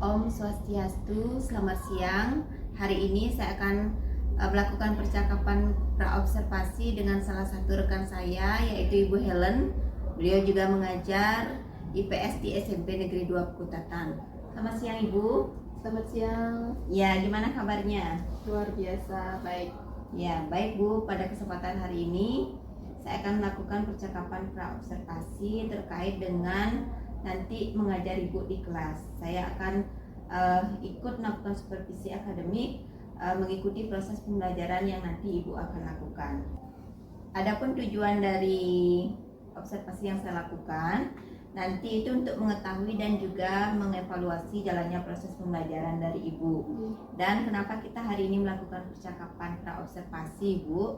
Om Swastiastu, selamat siang. Hari ini saya akan melakukan percakapan praobservasi dengan salah satu rekan saya, yaitu Ibu Helen. Beliau juga mengajar IPS di SMP Negeri 2 Kutatan. Selamat siang Ibu. Selamat siang. Ya, gimana kabarnya? Luar biasa, baik. Ya, baik Bu. Pada kesempatan hari ini saya akan melakukan percakapan praobservasi terkait dengan nanti mengajar Ibu di kelas. Saya akan ikut melakukan supervisi akademik, mengikuti proses pembelajaran yang nanti Ibu akan lakukan. Adapun tujuan dari observasi yang saya lakukan nanti itu untuk mengetahui dan juga mengevaluasi jalannya proses pembelajaran dari Ibu. Dan kenapa kita hari ini melakukan percakapan praobservasi, Bu?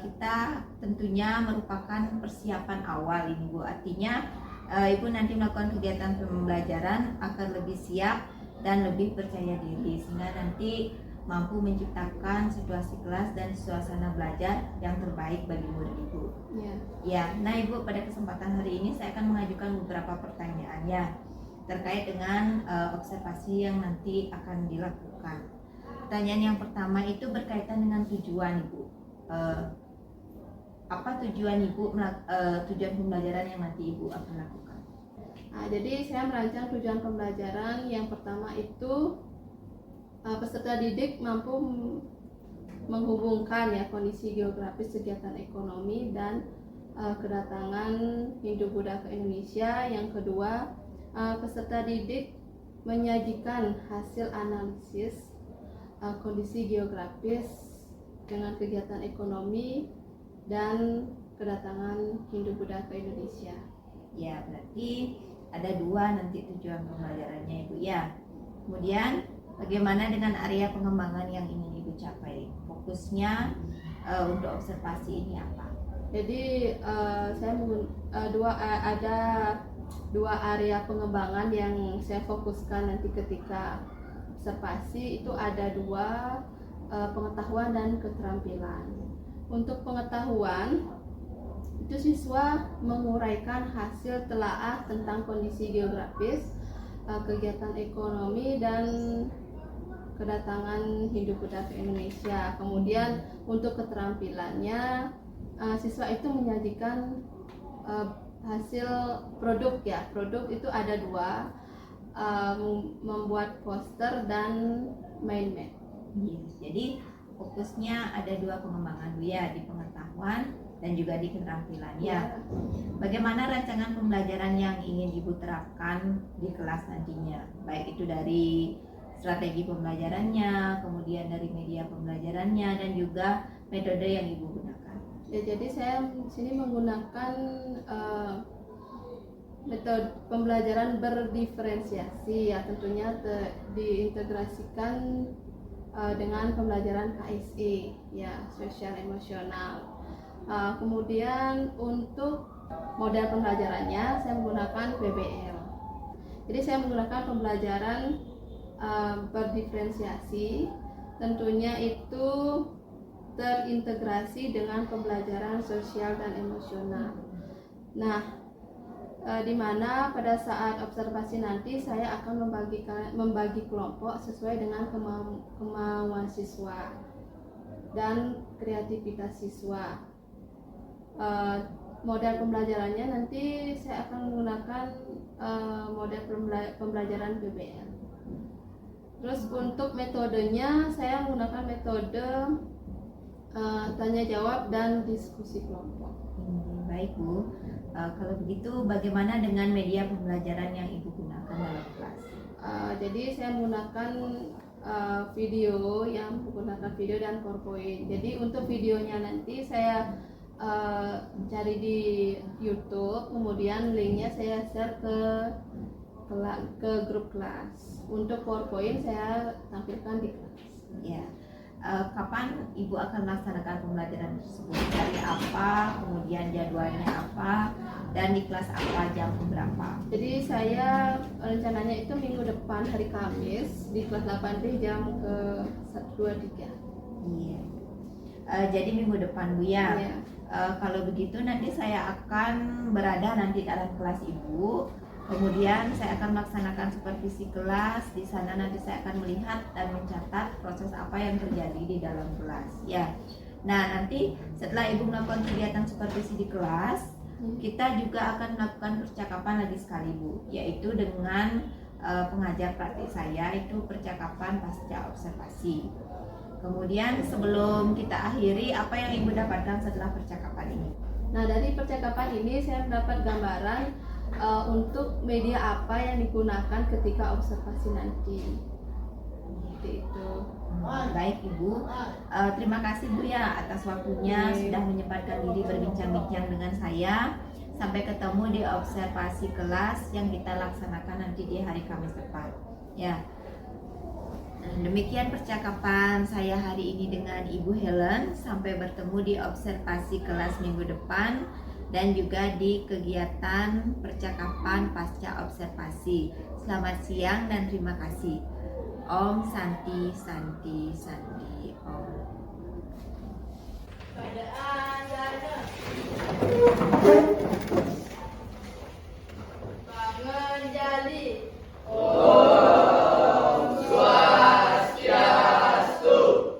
Kita tentunya merupakan persiapan awal ini, Bu. Artinya Ibu nanti melakukan kegiatan pembelajaran akan lebih siap dan lebih percaya diri, sehingga nanti mampu menciptakan situasi kelas dan suasana belajar yang terbaik bagi murid Ibu. Ya, nah Ibu, pada kesempatan hari ini saya akan mengajukan beberapa pertanyaan ya terkait dengan observasi yang nanti akan dilakukan. Pertanyaan yang pertama itu berkaitan dengan tujuan Ibu. Apa tujuan Ibu, tujuan pembelajaran yang nanti Ibu akan lakukan? Nah, jadi saya merancang tujuan pembelajaran yang pertama itu peserta didik mampu menghubungkan ya kondisi geografis kegiatan ekonomi dan kedatangan Hindu-Buddha ke Indonesia. Yang kedua, peserta didik menyajikan hasil analisis kondisi geografis dengan kegiatan ekonomi dan kedatangan Hindu-Buddha ke Indonesia. Ya, berarti ada dua nanti tujuan pembelajarannya Ibu ya. Kemudian bagaimana dengan area pengembangan yang ingin Ibu capai? Fokusnya untuk observasi ini apa? Jadi saya ada dua area pengembangan yang saya fokuskan nanti ketika observasi. Itu ada dua, pengetahuan dan keterampilan. Untuk pengetahuan itu siswa menguraikan hasil telaah tentang kondisi geografis, kegiatan ekonomi dan kedatangan Hindu-Buddha ke Indonesia. Kemudian untuk keterampilannya, siswa itu menyajikan hasil produk ya. Produk itu ada dua, membuat poster dan mind map. Yes, jadi fokusnya ada dua pengembangan ya, di pengetahuan dan juga di keterampilan ya. Bagaimana rancangan pembelajaran yang ingin Ibu terapkan di kelas nantinya? Baik itu dari strategi pembelajarannya, kemudian dari media pembelajarannya, dan juga metode yang Ibu gunakan. Ya, jadi saya sini menggunakan metode pembelajaran berdiferensiasi ya, tentunya diintegrasikan dengan pembelajaran KSE ya, sosial emosional. Kemudian untuk model pembelajarannya saya menggunakan PBL. Jadi saya menggunakan pembelajaran berdiferensiasi, tentunya itu terintegrasi dengan pembelajaran sosial dan emosional. Nah, di mana pada saat observasi nanti saya akan membagi kelompok sesuai dengan kemauan siswa dan kreativitas siswa. Model pembelajarannya nanti saya akan menggunakan model pembelajaran PBL. Terus untuk metodenya saya menggunakan metode tanya jawab dan diskusi kelompok. Baik Bu, kalau begitu bagaimana dengan media pembelajaran yang Ibu gunakan dalam kelas? Jadi saya menggunakan video dan PowerPoint. Jadi untuk videonya nanti saya cari di YouTube, kemudian linknya saya share ke grup kelas. Untuk PowerPoint saya tampilkan di kelas. Ya. Kapan Ibu akan melaksanakan pembelajaran tersebut? Dari apa, kemudian jadwalnya apa, dan di kelas apa, jam berapa? Jadi saya rencananya itu minggu depan hari Kamis di kelas 8D jam ke 123. Iya. Jadi minggu depan Bu ya. Iya. Kalau begitu nanti saya akan berada nanti dalam kelas Ibu. Kemudian saya akan melaksanakan supervisi kelas. Di sana nanti saya akan melihat dan mencatat proses apa yang terjadi di dalam kelas. Ya. Nah, nanti setelah Ibu melakukan kegiatan supervisi di kelas, kita juga akan melakukan percakapan lagi sekali, Bu, yaitu dengan pengajar praktik saya, itu percakapan pasca observasi. Kemudian sebelum kita akhiri, apa yang Ibu dapatkan setelah percakapan ini? Nah, dari percakapan ini saya mendapat gambaran untuk media apa yang digunakan ketika observasi nanti. Seperti itu. Baik Ibu, terima kasih Bu ya atas waktunya sudah menyempatkan diri berbincang-bincang dengan saya. Sampai ketemu di observasi kelas yang kita laksanakan nanti di hari Kamis depan. Ya. Nah, demikian percakapan saya hari ini dengan Ibu Helen. Sampai bertemu di observasi kelas minggu depan dan juga di kegiatan percakapan pasca observasi. Selamat siang dan terima kasih. Om Santi Santi Santi Om. Bangun Jali. Om Swastiastu.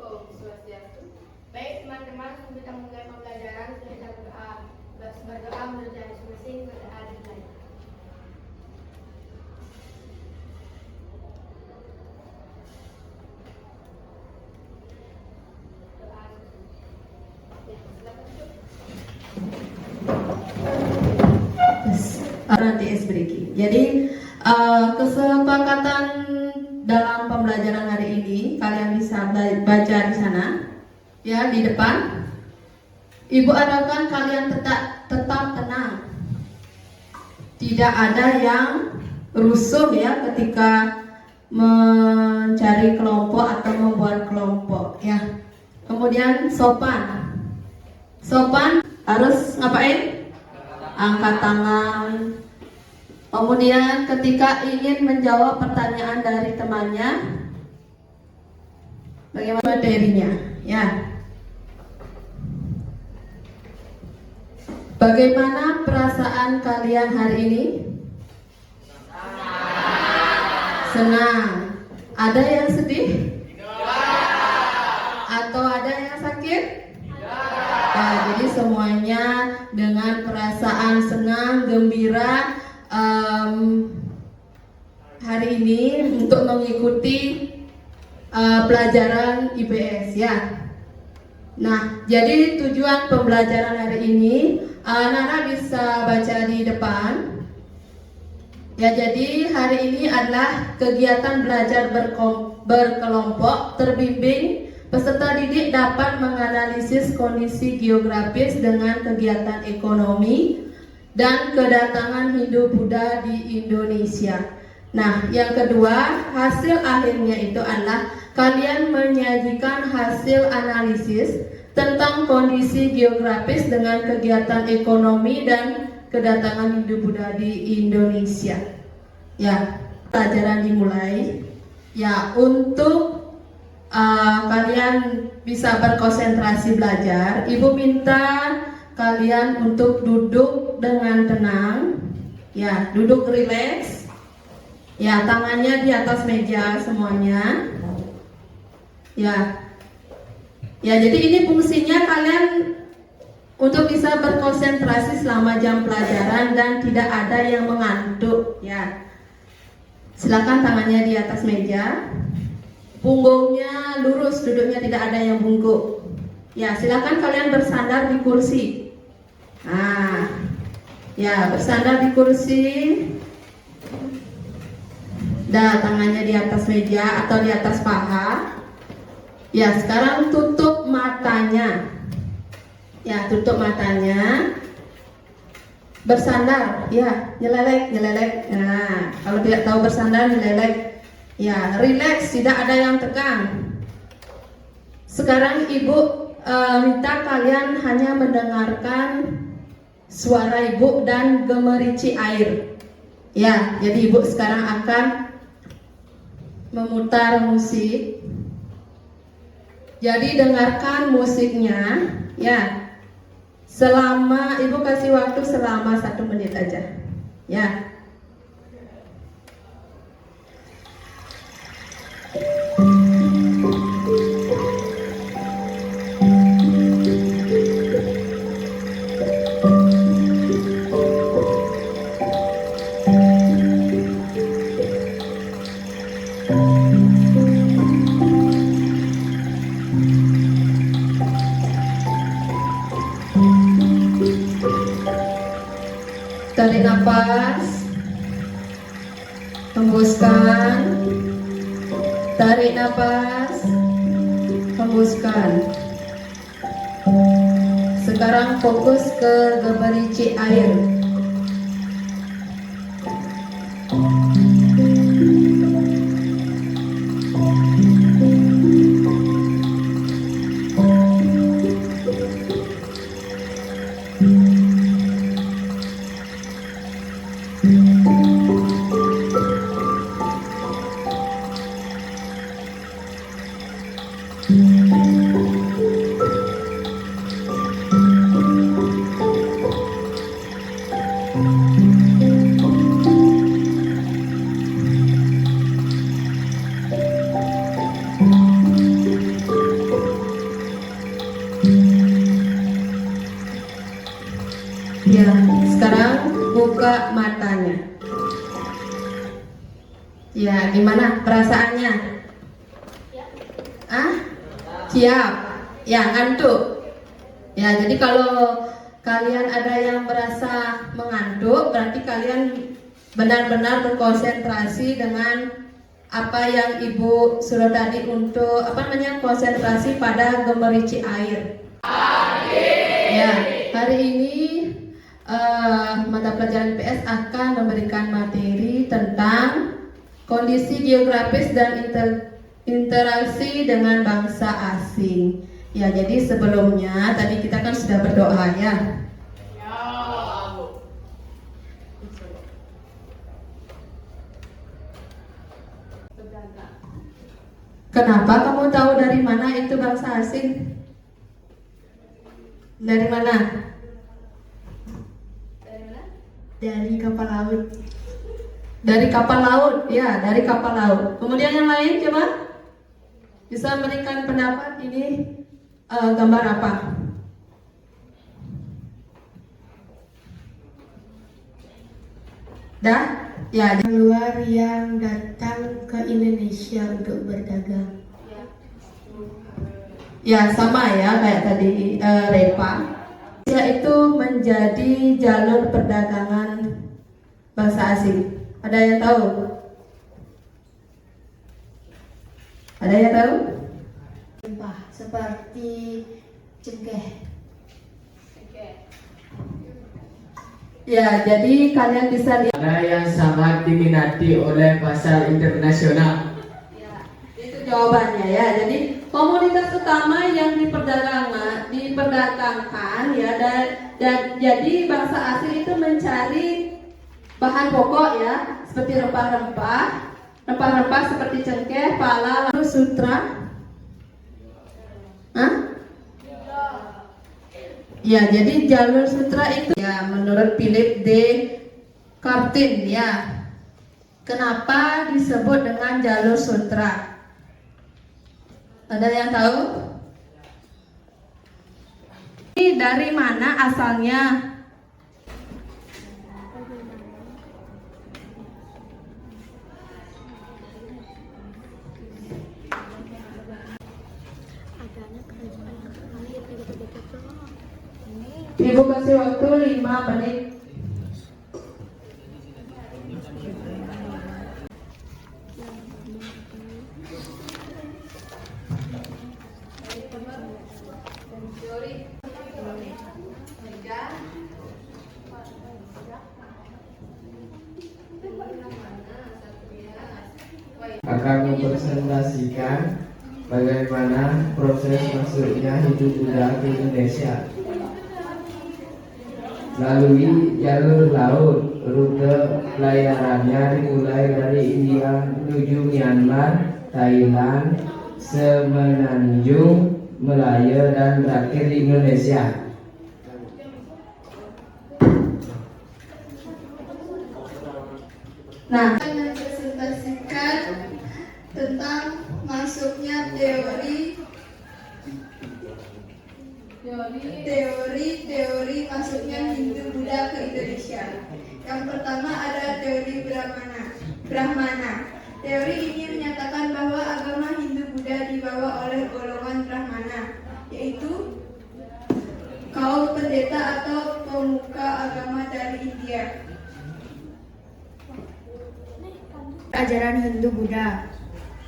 Om Swastiastu. Baik teman-teman, kita mulai pembelajaran. Kita berdoa menurut hari masing-masing, berdoa dimulai. Nanti SBRQ. Jadi kesepakatan dalam pembelajaran hari ini kalian bisa baca di sana, ya di depan. Ibu harapkan kalian tetap tenang, tidak ada yang rusuh ya ketika mencari kelompok atau membuat kelompok ya. Kemudian sopan harus ngapain? Angkat tangan. Kemudian ketika ingin menjawab pertanyaan dari temannya, bagaimana materinya? Ya. Bagaimana perasaan kalian hari ini? Senang. Ada yang sedih? Atau ada yang sakit? Nah, jadi semuanya dengan perasaan senang, gembira hari ini untuk mengikuti pelajaran IPS ya. Nah, jadi tujuan pembelajaran hari ini, Nana bisa baca di depan. Ya, jadi hari ini adalah kegiatan belajar berkelompok terbimbing. Peserta didik dapat menganalisis kondisi geografis dengan kegiatan ekonomi dan kedatangan Hindu-Buddha di Indonesia. Nah, yang kedua, hasil akhirnya itu adalah kalian menyajikan hasil analisis tentang kondisi geografis dengan kegiatan ekonomi dan kedatangan Hindu-Buddha di Indonesia. Ya, pelajaran dimulai. Ya, untuk kalian bisa berkonsentrasi belajar, Ibu minta kalian untuk duduk dengan tenang, ya, duduk rileks, ya, tangannya di atas meja semuanya, ya, ya. Jadi ini fungsinya kalian untuk bisa berkonsentrasi selama jam pelajaran dan tidak ada yang mengantuk, ya. Silakan tangannya di atas meja. Punggungnya lurus, duduknya tidak ada yang bungkuk. Ya, silakan kalian bersandar di kursi. Nah, ya, bersandar di kursi. Dan tangannya di atas meja atau di atas paha. Ya, sekarang tutup matanya. Ya, tutup matanya. Bersandar, ya, nyelelek. Nah, kalau tidak tahu bersandar, nyelelek. Ya, relax, tidak ada yang tekan. Sekarang Ibu minta kalian hanya mendengarkan suara Ibu dan gemerici air. Ya, jadi Ibu sekarang akan memutar musik. Jadi dengarkan musiknya, ya. Selama Ibu kasih waktu selama 1 menit aja, ya. Tarik nafas, hembuskan. Tarik nafas, hembuskan. Sekarang fokus ke gemericik air. Ya, sekarang buka matanya. Ya, gimana perasaannya? Ah, siap. Ya, ngantuk. Ya, jadi kalau kalian ada yang merasa mengantuk, berarti kalian benar-benar berkonsentrasi dengan apa yang Ibu suruh tadi untuk konsentrasi pada gemericik air. Ya, hari ini mata pelajaran IPS akan memberikan materi tentang kondisi geografis dan interaksi dengan bangsa asing. Ya, jadi sebelumnya tadi kita kan sudah berdoa ya. Kenapa kamu tahu dari mana itu bangsa asing? Dari mana? Dari kapal laut. Dari kapal laut, ya, dari kapal laut. Kemudian yang lain coba bisa memberikan pendapat ini gambar apa? Dah? Ya, luar yang datang ke Indonesia untuk berdagang. Ya, sama ya kayak tadi Repa. Yaitu menjadi jalur perdagangan bangsa asing. Ada yang tahu? Ada yang tahu? Seperti cengkeh. Ya, jadi kalian bisa lihat. Ada yang sangat diminati oleh pasar internasional. Ya, itu jawabannya ya. Jadi komoditas utama yang diperdagangkan ya, dan jadi bangsa asing itu mencari bahan pokok ya, seperti rempah-rempah seperti cengkeh, pala, lalu sutra. Hah? Ya, jadi jalur sutra itu ya menurut Philip D. Cartin ya. Kenapa disebut dengan jalur sutra? Ada yang tahu? Ini dari mana asalnya? Ibu kasih waktu 5 menit. Akan mempresentasikan bagaimana proses masuknya Hindu Buddha ke Indonesia. Melalui jalur laut, rute pelayarannya dimulai dari India menuju Myanmar, Thailand, Semenanjung, Malaya, dan berakhir di Indonesia. Nah, Mempresentasikan tentang masuknya teori masuknya Hindu Buddha ke Indonesia. Yang pertama ada teori Brahmana. Teori ini menyatakan bahwa agama Hindu Buddha dibawa oleh golongan Brahmana, yaitu kaum pendeta atau pemuka agama dari India. ajaran Hindu-Buddha.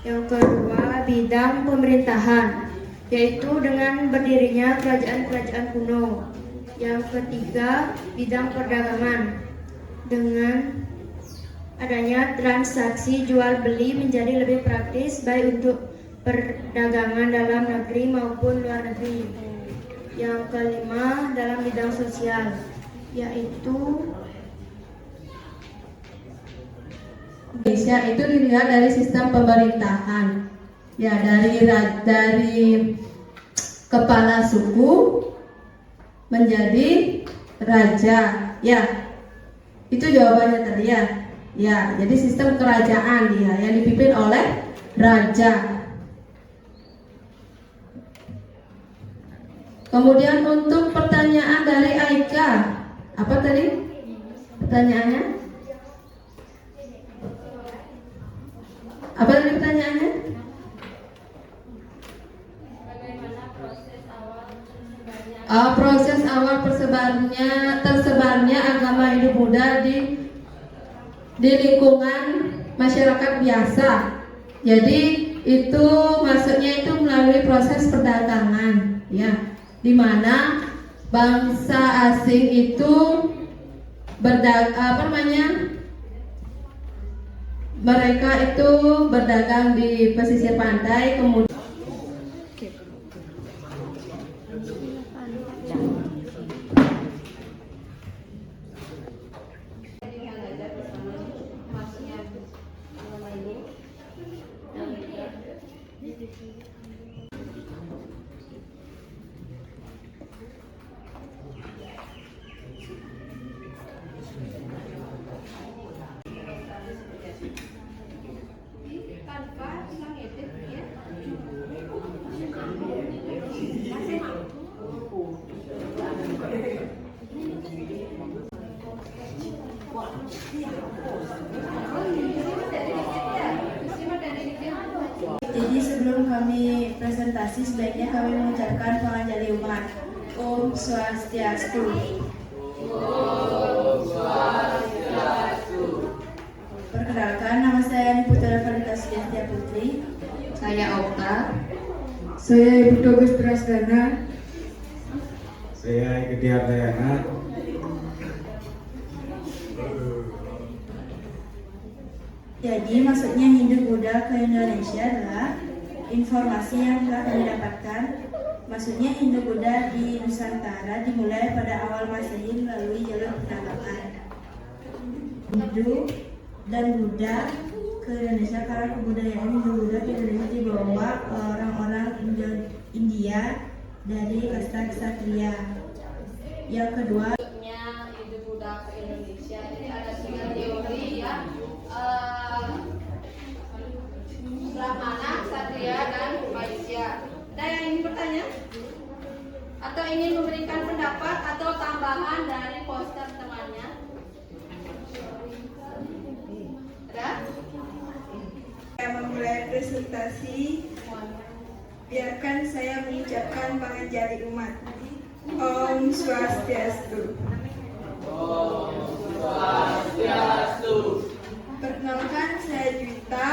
Yang kedua, bidang pemerintahan, yaitu dengan berdirinya kerajaan-kerajaan kuno. Yang ketiga, bidang perdagangan, dengan adanya transaksi jual beli menjadi lebih praktis baik untuk perdagangan dalam negeri maupun luar negeri. Yang kelima, dalam bidang sosial, yaitu Indonesia itu dilihat dari sistem pemerintahan, ya dari kepala suku menjadi raja, ya itu jawabannya tadi ya. Ya, jadi sistem kerajaan dia yang dipimpin oleh raja. Kemudian untuk pertanyaan dari Aika, apa tadi pertanyaannya? Apa tadi pertanyaannya? Proses awal tersebarnya agama Hindu-Buddha di lingkungan masyarakat biasa. Jadi itu maksudnya itu melalui proses perdagangan, ya, di mana bangsa asing itu mereka itu berdagang di pesisir pantai, kemudian Jadi sebelum kami presentasi, sebaiknya kami mengucapkan pengajari umat. Om Swastiastu. Perkenalkan, nama saya Putra Valita Setiastia Putri. saya Okta. Saya Ibu Togus Prasdana. Saya Gede Ardayana. Jadi maksudnya Hindu-Buddha ke Indonesia adalah informasi yang telah kami dapatkan. Maksudnya Hindu-Buddha di Nusantara dimulai pada awal Masehi melalui jalur perdagangan. Hindu dan Buddha ke Indonesia karena kebudayaan Hindu-Buddha di Indonesia dibawa orang-orang India dari kasta ksatria. Yang kedua, Hindu-Buddha ke Indonesia. Jadi ada 3 teori ya. Brahmana, Ksatria, dan Vaisya. Ada yang ingin bertanya? Atau ingin memberikan pendapat atau tambahan dari poster temannya? Ada? saya memulai presentasi. Biarkan saya mengucapkan pengajari umat. Om Swastiastu. Perkenalkan, saya Juwita.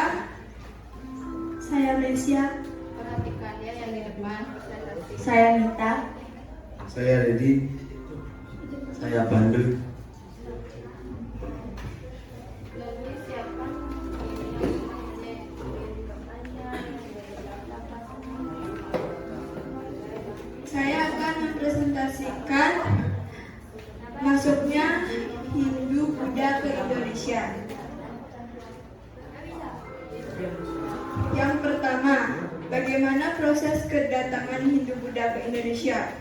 Saya Mesia. Perhatikan ya yang di depan presentasi. Saya Mita. Saya Redi. Saya Bandel. Lalu siapa? Saya akan mempresentasikan masuknya Hindu-Buddha ke Indonesia. Yang pertama, bagaimana proses kedatangan Hindu-Buddha ke Indonesia?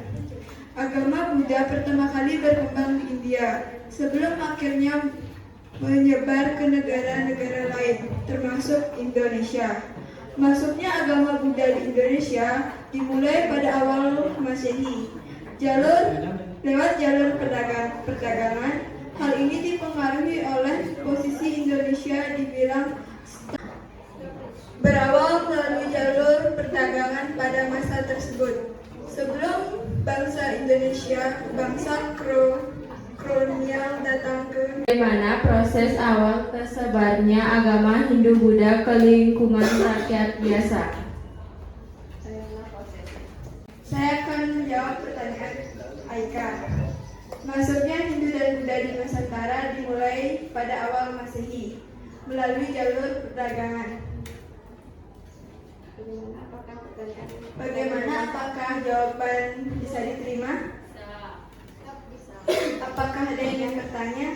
Agama Buddha pertama kali berkembang di India sebelum akhirnya menyebar ke negara-negara lain, termasuk Indonesia. Masuknya agama Buddha di Indonesia dimulai pada awal Masehi. Lewat jalur perdagangan, hal ini dipengaruhi oleh posisi Indonesia dibilang berawal melalui jalur perdagangan pada masa tersebut. Sebelum bangsa Indonesia, bangsa Crow kolonial datang ke Bagaimana proses awal tersebarnya agama Hindu-Buddha ke lingkungan rakyat biasa? Saya akan menjawab pertanyaan Aika. Masuknya Hindu dan Buddha di Nusantara dimulai pada awal Masehi melalui jalur perdagangan. Bagaimana? Apakah jawaban bisa diterima? Apakah ada yang bertanya?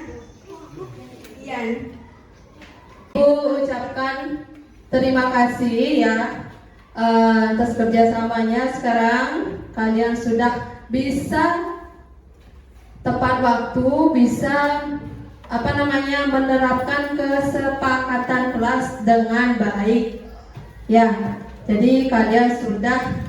Ian. Ibu ucapkan terima kasih ya atas kerjasamanya. Sekarang kalian sudah bisa tepat waktu, bisa menerapkan kesepakatan kelas dengan baik. Ya, jadi kalian sudah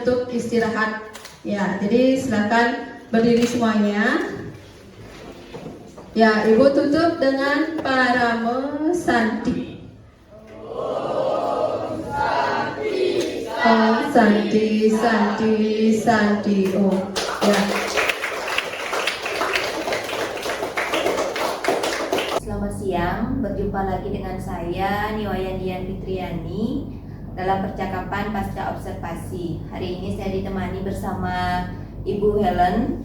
untuk istirahat. Ya, jadi silakan berdiri semuanya. Ya, Ibu tutup dengan Paramo Santi. Om Santi, Santi, Santi. Oh, ya. Selamat siang, berjumpa lagi dengan saya Niwayan Dian Fitriani dalam percakapan pasca observasi. Hari ini saya ditemani bersama Ibu Helen,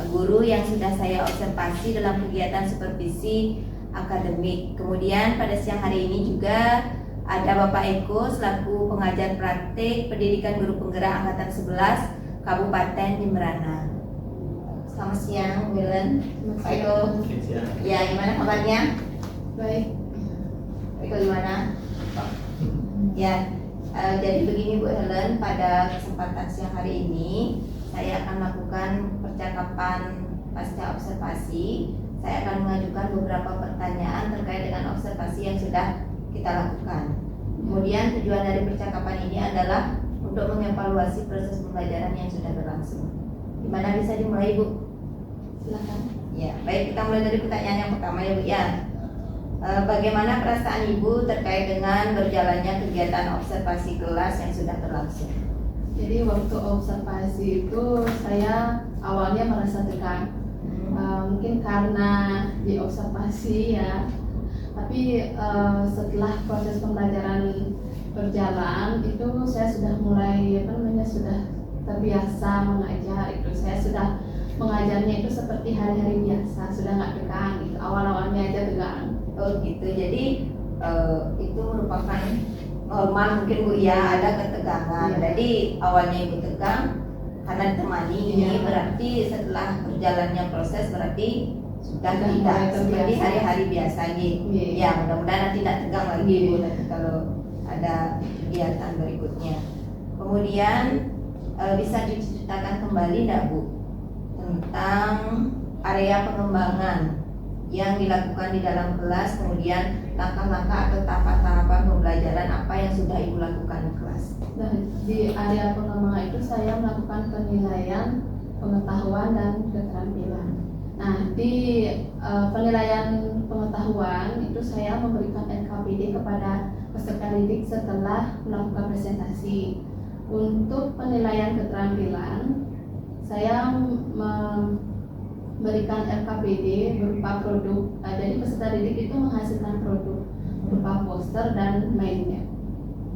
guru yang sudah saya observasi dalam kegiatan supervisi akademik. Kemudian pada siang hari ini juga ada Bapak Eko selaku pengajar praktik pendidikan guru penggerak angkatan 11 Kabupaten Jemberana. Selamat siang, Bu Helen. Pak Eko. Ya, gimana kabarnya? Baik. Pak Eko gimana? Ya. Jadi begini Bu Helen, pada kesempatan siang hari ini saya akan melakukan percakapan pasca observasi. Saya akan mengajukan beberapa pertanyaan terkait dengan observasi yang sudah kita lakukan. Kemudian tujuan dari percakapan ini adalah untuk mengevaluasi proses pembelajaran yang sudah berlangsung. Gimana, bisa dimulai Bu? Silakan. Ya, baik, kita mulai dari pertanyaan yang pertama ya Bu ya. Bagaimana perasaan Ibu terkait dengan berjalannya kegiatan observasi kelas yang sudah berlangsung? Jadi waktu observasi itu saya awalnya merasa tegang. Mungkin karena diobservasi ya. Tapi setelah proses pembelajaran berjalan itu saya sudah mulai sudah terbiasa mengajar itu. Saya sudah mengajarnya itu seperti hari-hari biasa, sudah nggak tegang gitu. Awal-awalnya aja tegang. Oh gitu, jadi itu merupakan normal mungkin Bu ya, ada ketegangan. Iya. Jadi awalnya Ibu tegang karena ditemani ini, Iya. berarti setelah berjalannya proses berarti sudah Sudah tidak mulai seperti terbiasa. hari-hari biasa gitu. Iya. Ya, mudah-mudahan nanti tidak tegang lagi Iya. Bu nanti kalau ada kegiatan berikutnya. Kemudian bisa diceritakan kembali enggak Bu tentang area pengembangan yang dilakukan di dalam kelas, kemudian langkah-langkah atau tahapan-tahapan pembelajaran apa yang sudah Ibu lakukan di kelas. Dan di area pengembangan itu saya melakukan penilaian pengetahuan dan keterampilan. Nah, di penilaian pengetahuan itu saya memberikan NKPD kepada peserta didik setelah melakukan presentasi. Untuk penilaian keterampilan, saya memberikan LKPD berupa produk. Jadi peserta didik itu menghasilkan produk berupa poster dan mainnya.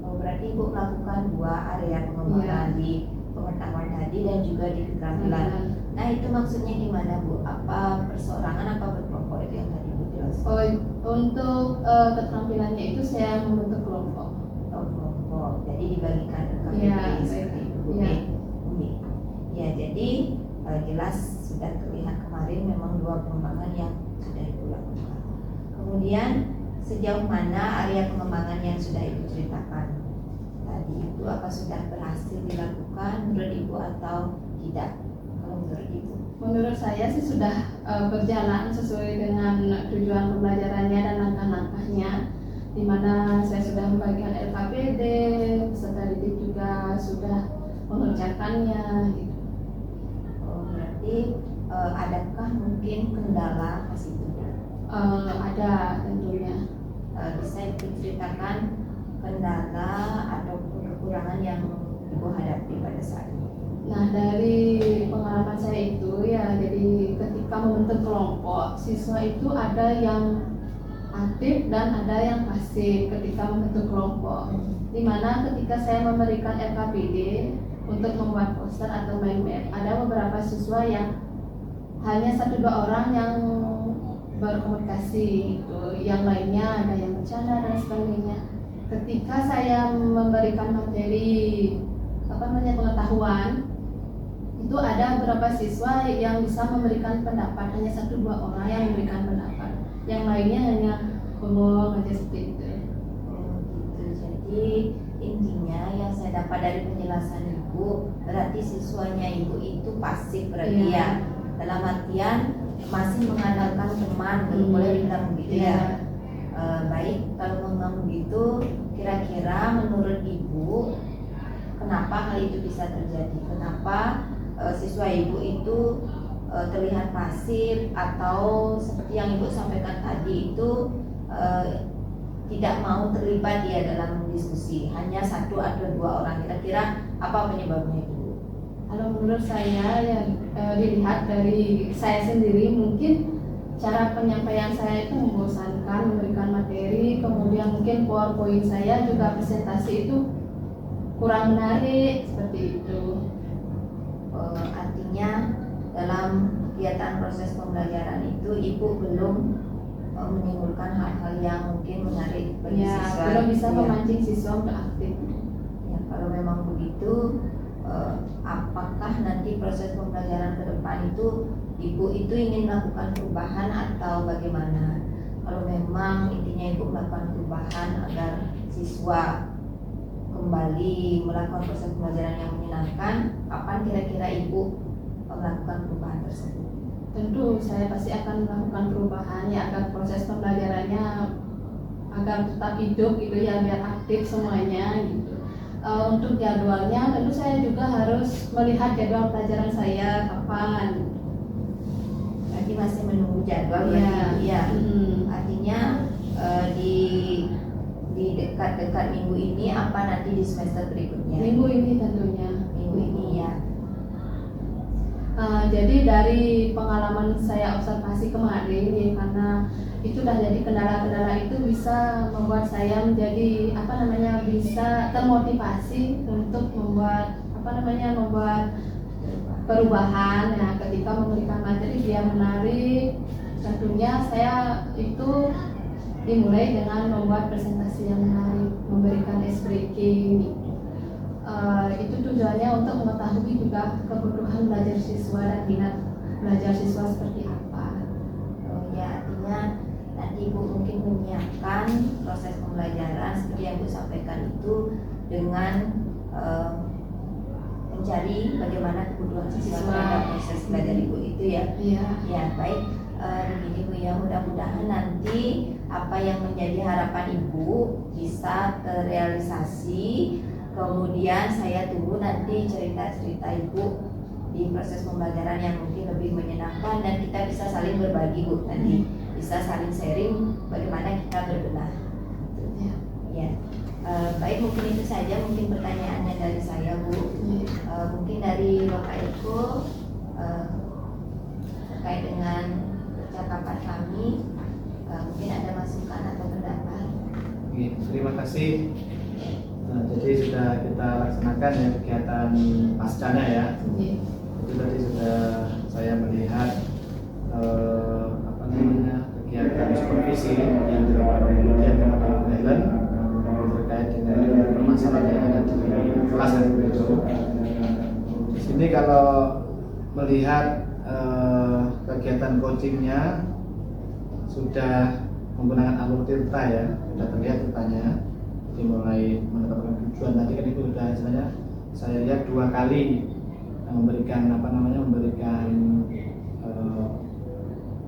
Oh, berarti Ibu melakukan 2 area pengembangan di pengetahuan tadi dan juga di keterampilan. Nah, itu maksudnya gimana Bu? Apa perseorangan apa berkelompok itu yang tadi Bu jelaskan? Untuk keterampilannya itu saya membentuk kelompok. Oh, kelompok. Jadi dibagikan LKPD Iya, seperti itu. iya. Oke. Ya, jadi jelas sudah terlihat kemarin memang 2 pengembangan yang sudah Ibu lakukan. Kemudian sejauh mana area pengembangan yang sudah Ibu ceritakan tadi itu, apa sudah berhasil dilakukan menurut Ibu atau tidak? Kalau menurut Ibu? Menurut saya sih sudah berjalan sesuai dengan tujuan pembelajarannya dan langkah-langkahnya, di mana saya sudah membagikan LKPD, peserta didik juga sudah mengerjakannya gitu. Oh, berarti adakah mungkin kendala ke situ? Ada tentunya. Bisa diceritakan kendala ataupun kekurangan yang Ibu hadapi pada saat ini? Nah, dari pengalaman saya itu ya, jadi ketika membentuk kelompok, siswa itu ada yang aktif dan ada yang pasif ketika membentuk kelompok. Dimana ketika saya memberikan LKPD untuk membuat poster atau mind map, ada beberapa siswa yang hanya 1-2 orang yang berkomunikasi gitu. Yang lainnya ada yang bercanda dan sebagainya. Ketika saya memberikan materi pengetahuan, itu ada beberapa siswa yang bisa memberikan pendapat, hanya 1-2 orang yang memberikan pendapat, yang lainnya hanya ngomong aja seperti itu. Oh, gitu. Jadi intinya yang saya dapat dari penjelasan Ibu, berarti siswanya Ibu itu pasif berarti ya, dalam artian masih mengandalkan teman, boleh dibilang begitu ya. Baik, kalau memang begitu, kira-kira menurut Ibu kenapa hal itu bisa terjadi? Kenapa siswa Ibu itu terlihat pasif atau seperti yang Ibu sampaikan tadi itu tidak mau terlibat ya dalam diskusi, hanya 1 atau 2 orang? Kira-kira apa penyebabnya Ibu? Kalau menurut saya ya, dilihat dari saya sendiri, mungkin cara penyampaian saya itu membosankan, memberikan materi, kemudian mungkin PowerPoint saya juga presentasi itu kurang menarik seperti itu. Artinya dalam kegiatan proses pembelajaran itu Ibu belum menimbulkan hal-hal yang mungkin menarik bagi siswa. Belum bisa Ya. memancing siswa untuk aktif. Ya, kalau memang begitu, apakah nanti proses pembelajaran ke depan itu Ibu itu ingin melakukan perubahan atau bagaimana? Kalau memang intinya Ibu melakukan perubahan agar siswa kembali melakukan proses pembelajaran yang menyenangkan, kapan kira-kira Ibu melakukan perubahan tersebut? Tentu saya pasti akan melakukan perubahan ya, agar proses pembelajarannya agar tetap hidup gitu ya, biar aktif semuanya gitu. Untuk jadwalnya tentu saya juga harus melihat jadwal pelajaran saya kapan. Berarti masih menunggu jadwal Iya. berarti ya. Artinya di dekat-dekat minggu ini apa nanti di semester berikutnya? Minggu ini tentunya. Minggu ini ya. Jadi dari pengalaman saya observasi kemarin ya, karena itu dah jadi kendala-kendala itu bisa membuat saya menjadi bisa termotivasi untuk membuat perubahan ya, ketika memberikan materi dia menarik. Tentunya saya itu dimulai dengan membuat presentasi yang menarik, memberikan ice breaking. Itu tujuannya untuk mengetahui juga kebutuhan belajar siswa dan minat belajar siswa seperti apa. Oh ya, artinya nanti Ibu mungkin menyiapkan proses pembelajaran seperti yang Ibu sampaikan itu dengan mencari bagaimana kebutuhan siswa terhadap proses belajar Ibu itu ya. Iya. Ya baik, begini Bu ya, mudah-mudahan nanti apa yang menjadi harapan Ibu bisa terrealisasi. Kemudian saya tunggu nanti cerita-cerita Ibu di proses pembelajaran yang mungkin lebih menyenangkan, dan kita bisa saling berbagi Bu, nanti bisa saling sharing bagaimana kita berbenah. Ya, baik, mungkin itu saja mungkin pertanyaannya dari saya Bu. Mungkin dari Bapak Eko terkait dengan percakapan kami. Mungkin ada masukan atau pendapat. Oke, terima kasih. Nah, jadi sudah kita laksanakan ya kegiatan pascanya ya. Itu tadi sudah saya melihat kegiatan supervisi yang dilakukan kemudian kepada Ibu Helen terkait dengan permasalahan yang ada di kelas dan itu. Di sini kalau melihat kegiatan coachingnya sudah menggunakan alur tirta ya, sudah terlihat tirtanya, dimulai menetapkan tujuan tadi kan itu sudah istilahnya saya lihat 2 kali memberikan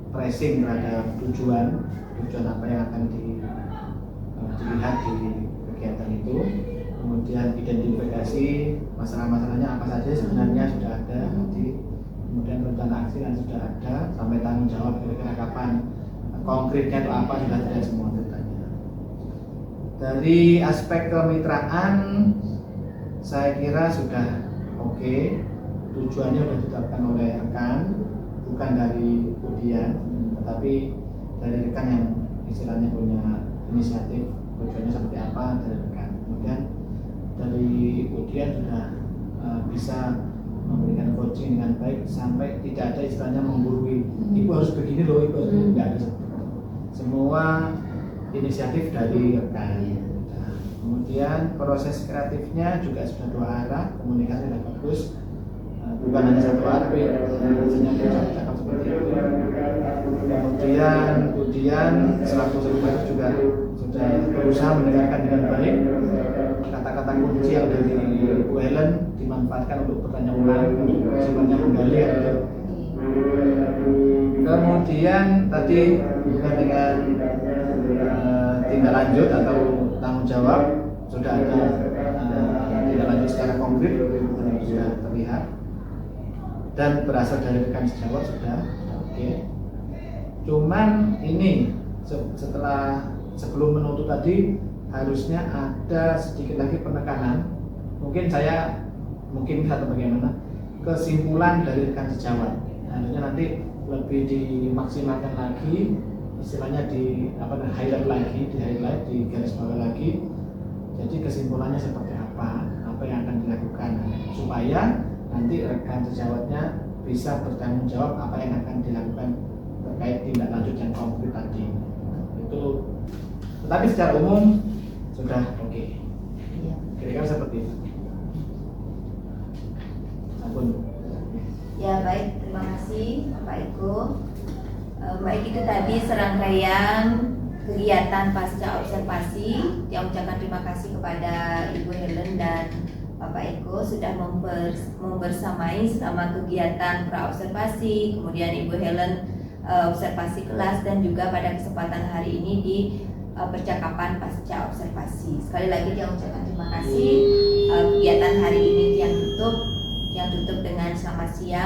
pricing terhadap tujuan apa yang akan dilihat di kegiatan itu, kemudian identifikasi masalah-masalahnya apa saja sebenarnya sudah ada nanti, kemudian rencana aksi yang sudah ada sampai tanggung jawab kira-kira kapan, konkretnya itu apa sudah ada semua datanya. Dari aspek kemitraan saya kira sudah oke. Tujuannya sudah ditetapkan oleh rekan, bukan dari Budian, tetapi dari rekan yang istilahnya punya inisiatif tujuannya seperti apa dari rekan. Kemudian dari Budian sudah bisa memberikan coaching dengan baik sampai tidak ada istilahnya menggurui. Ibu harus begini loh, ibu harus begini. Tidak ada seperti itu. Semua inisiatif dari rekan. Nah, kemudian proses kreatifnya juga sudah 2 arah, komunikasi sudah bagus. Bukan hanya 1 arah, tapi hasilnya cakap seperti itu. Kemudian selaku supervisor juga sudah berusaha mendengarkan dengan baik kata-kata kunci yang dari Bu Helen dimanfaatkan untuk bertanya ulang, sebenarnya menggali gitu. Kemudian tadi bukan dengan tindak lanjut atau tanggung jawab sudah ada tindak lanjut secara konkret sudah terlihat dan berasal dari rekan sejawat sudah oke. Cuman ini sebelum menutup tadi harusnya ada sedikit lagi penekanan. Mungkin atau bagaimana kesimpulan dari rekan sejawat. Harusnya nanti lebih dimaksimalkan lagi, istilahnya di highlight, di garis bawah lagi. Jadi kesimpulannya seperti apa yang akan dilakukan supaya nanti rekan sejawatnya bisa bertanggung jawab apa yang akan dilakukan terkait tindak lanjut yang konkret tadi. Itu, tetapi secara umum sudah oke. Kira-kira seperti itu. Ampun. Ya baik, terima kasih Bapak Eko. Baik, itu tadi serangkaian kegiatan pasca observasi. Yang ucapkan terima kasih kepada Ibu Helen dan Bapak Eko sudah membersamai selama kegiatan pra-observasi, kemudian Ibu Helen observasi kelas, dan juga pada kesempatan hari ini di percakapan pasca observasi. Sekali lagi saya ucapkan terima kasih. Kegiatan hari ini yang tutup dengan selamat siang.